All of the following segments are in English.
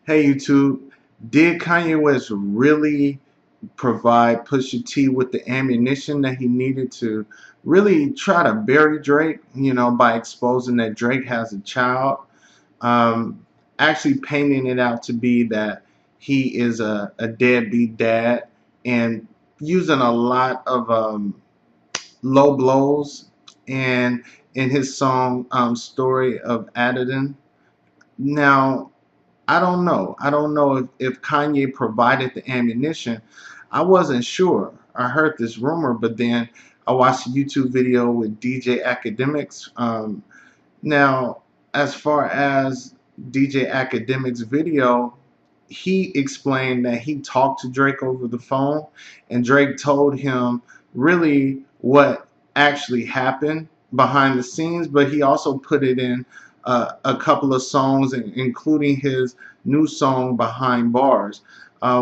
Hey YouTube, did Kanye West really provide Pusha T with the ammunition that he needed to really try to bury Drake, by exposing that Drake has a child? Um, Actually painting it out to be that he is a deadbeat dad and using a lot of low blows and in his song Story of Adidon. Now, I don't know. I don't know if Kanye provided the ammunition. I wasn't sure. I heard this rumor, but then I watched a YouTube video with DJ Academics. Now, as far as DJ Academics' video, he explained that he talked to Drake over the phone, and Drake told him really what actually happened behind the scenes, but he also put it in a couple of songs, including his new song Behind Bars,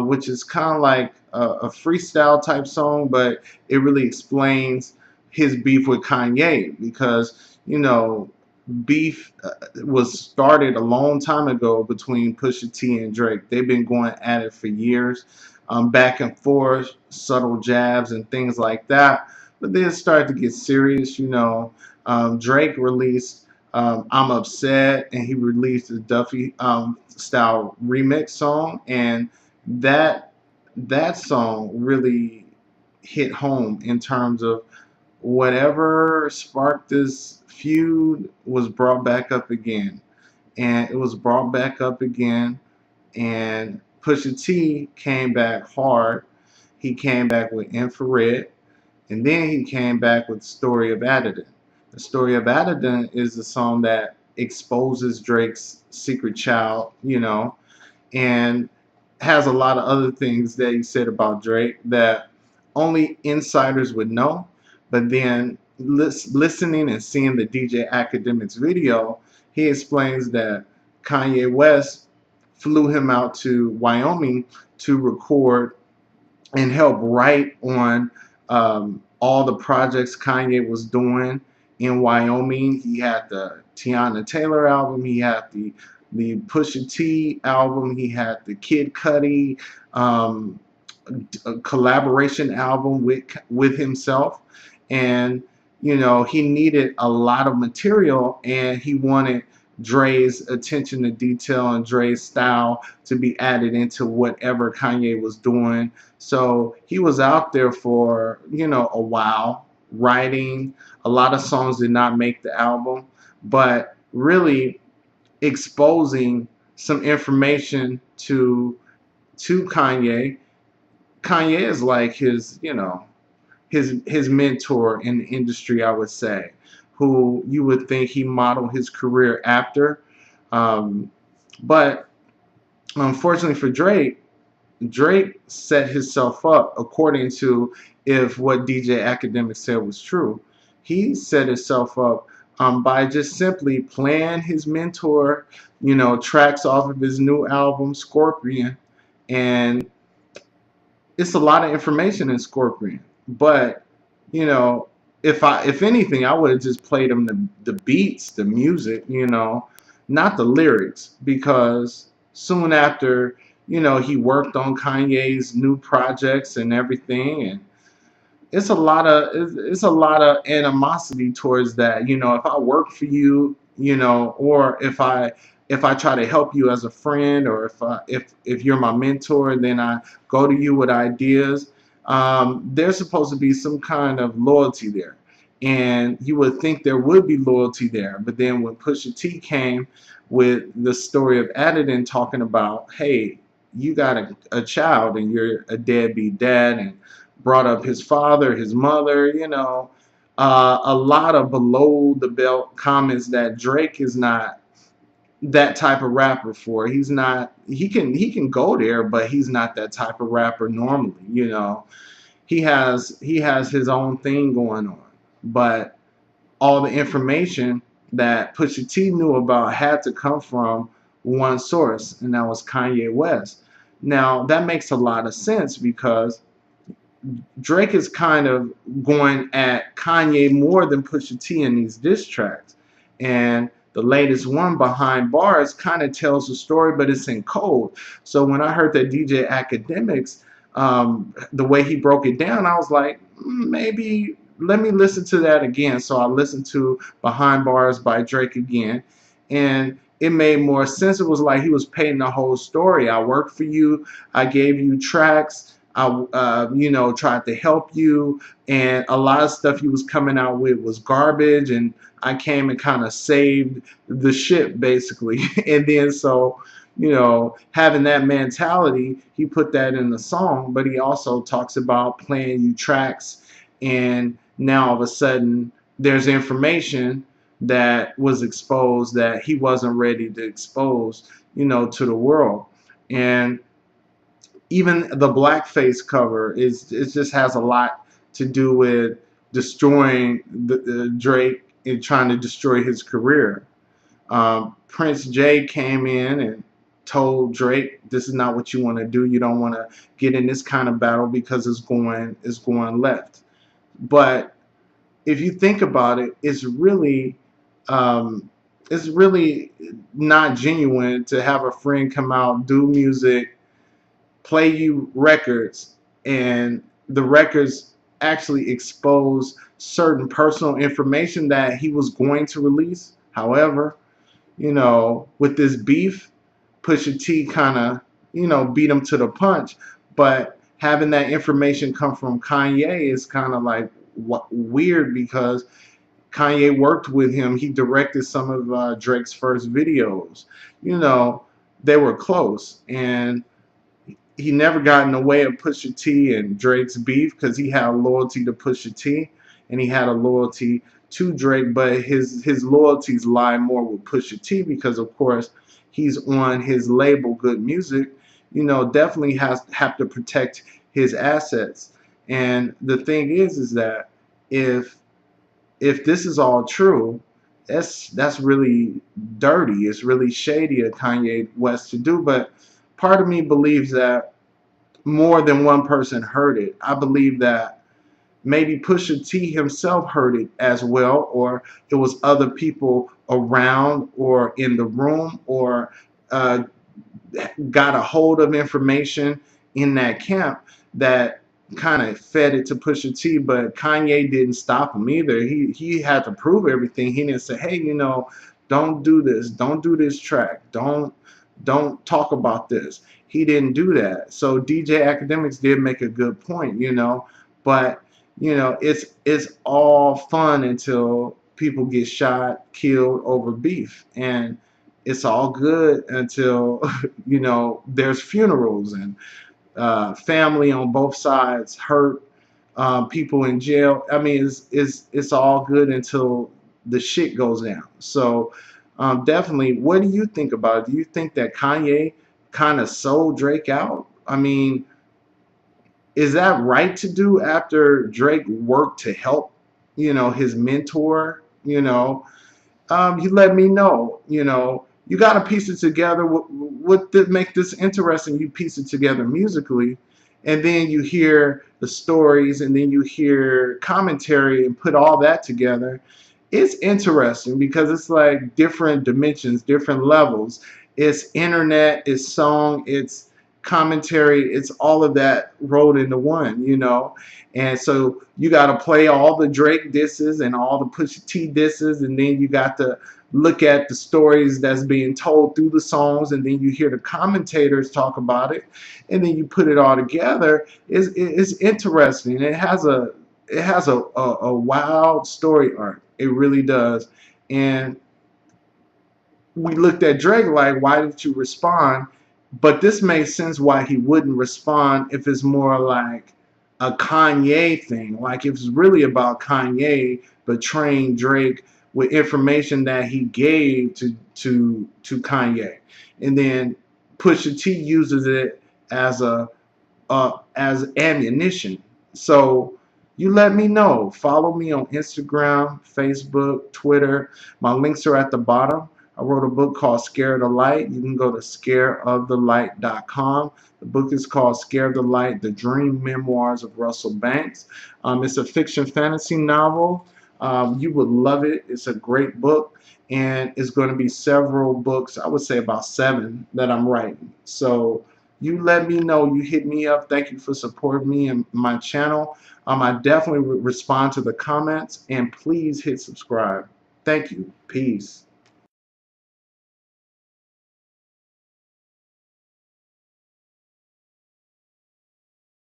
which is kind of like a freestyle type song, but it really explains his beef with Kanye because, beef was started a long time ago between Pusha T and Drake. They've been going at it for years, back and forth, subtle jabs and things like that. But then it started to get serious. Drake released "I'm Upset" and he released the Duffy style remix song, and that song really hit home in terms of whatever sparked this feud was brought back up again. And it was brought back up again. And Pusha T came back hard. He came back with Infrared. And then he came back with Story of Adidon. The Story of Adidon is the song that exposes Drake's secret child, and has a lot of other things that he said about Drake that only insiders would know. But then listening and seeing the DJ Academics video, he explains that Kanye West flew him out to Wyoming to record and help write on all the projects Kanye was doing in Wyoming. He had the Tiana Taylor album. He had the Pusha T album. He had the Kid Cudi collaboration album with himself, and he needed a lot of material, and he wanted Dre's attention to detail and Dre's style to be added into whatever Kanye was doing. So he was out there for a while writing. A lot of songs did not make the album, but really exposing some information to Kanye. Kanye is like his mentor in the industry, I would say, who you would think he modeled his career after. But unfortunately for Drake, Drake set himself up, according to if what DJ Academic said was true. He set himself up by just simply playing his mentor, tracks off of his new album, Scorpion. And it's a lot of information in Scorpion. But, if anything, I would have just played him the beats, the music, not the lyrics, because soon after, he worked on Kanye's new projects and everything, and it's a lot of animosity towards that. If I work for you, or if I try to help you as a friend, or if you're my mentor, then I go to you with ideas. There's supposed to be some kind of loyalty there, and you would think there would be loyalty there. But then when Pusha T came with the Story of Adidon, talking about, hey, you got a child and you're a deadbeat dad, and brought up his father, his mother, a lot of below the belt comments that Drake is not that type of rapper for. He's not. He can go there, but he's not that type of rapper normally. He has his own thing going on, but all the information that Pusha T knew about had to come from one source, and that was Kanye West. Now that makes a lot of sense because Drake is kind of going at Kanye more than Pusha T in these diss tracks, and the latest one, Behind Bars, kind of tells the story, but it's in code. So when I heard that DJ Academics, the way he broke it down, I was like, maybe let me listen to that again. So I listened to Behind Bars by Drake again, and it made more sense. It was like he was painting the whole story. I worked for you. I gave you tracks. I, tried to help you, and a lot of stuff he was coming out with was garbage, and I came and kind of saved the ship, basically. And then so, having that mentality, he put that in the song, but he also talks about playing you tracks, and now all of a sudden there's information that was exposed that he wasn't ready to expose, to the world. And even the blackface cover it just has a lot to do with destroying the Drake and trying to destroy his career. Prince J came in and told Drake, "This is not what you want to do. You don't want to get in this kind of battle because it's going left." But if you think about it, it's really not genuine to have a friend come out, do music, play you records, and the records actually expose certain personal information that he was going to release. However, with this beef, Pusha T kind of, beat him to the punch. But having that information come from Kanye is kind of like weird, because Kanye worked with him. He directed some of Drake's first videos. They were close, and he never got in the way of Pusha T and Drake's beef, because he had a loyalty to Pusha T and he had a loyalty to Drake, but his loyalties lie more with Pusha T, because of course he's on his label Good Music. Definitely have to protect his assets. And the thing is that if this is all true, that's really dirty. It's really shady of Kanye West to do. But part of me believes that more than one person heard it. I believe that maybe Pusha T himself heard it as well, or it was other people around or in the room, or got a hold of information in that camp that kind of fed it to Pusha T. But Kanye didn't stop him either. He had to prove everything. He didn't say, "Hey, don't do this. Don't do this track. Don't talk about this." He didn't do that. So DJ Academics did make a good point, but it's all fun until people get shot, killed over beef, and it's all good until there's funerals and family on both sides hurt, people in jail. I mean, it's all good until the shit goes down. So definitely, what do you think about it? Do you think that Kanye kind of sold Drake out? I mean, is that right to do after Drake worked to help, his mentor? You let me know. You got to piece it together. What did make this interesting? You piece it together musically, and then you hear the stories, and then you hear commentary, and put all that together. It's interesting because it's like different dimensions, different levels. It's internet, it's song, it's commentary, it's all of that rolled into one, And so you got to play all the Drake disses and all the Pusha T disses, and then you got to look at the stories that's being told through the songs, and then you hear the commentators talk about it, and then you put it all together. It's interesting. It has a wild story arc. It really does. And we looked at Drake like, why didn't you respond? But this makes sense why he wouldn't respond if it's more like a Kanye thing. Like if it's really about Kanye betraying Drake with information that he gave to Kanye, and then Pusha T uses it as as ammunition. So you let me know. Follow me on Instagram, Facebook, Twitter. My links are at the bottom. I wrote a book called Scare the Light. You can go to scareofthelight.com. The book is called Scare the Light, The Dream Memoirs of Russell Banks. It's a fiction fantasy novel. You would love it. It's a great book, and it's going to be several books. I would say about 7 that I'm writing. So you let me know. You hit me up. Thank you for supporting me and my channel. I definitely respond to the comments, and please hit subscribe. Thank you. Peace.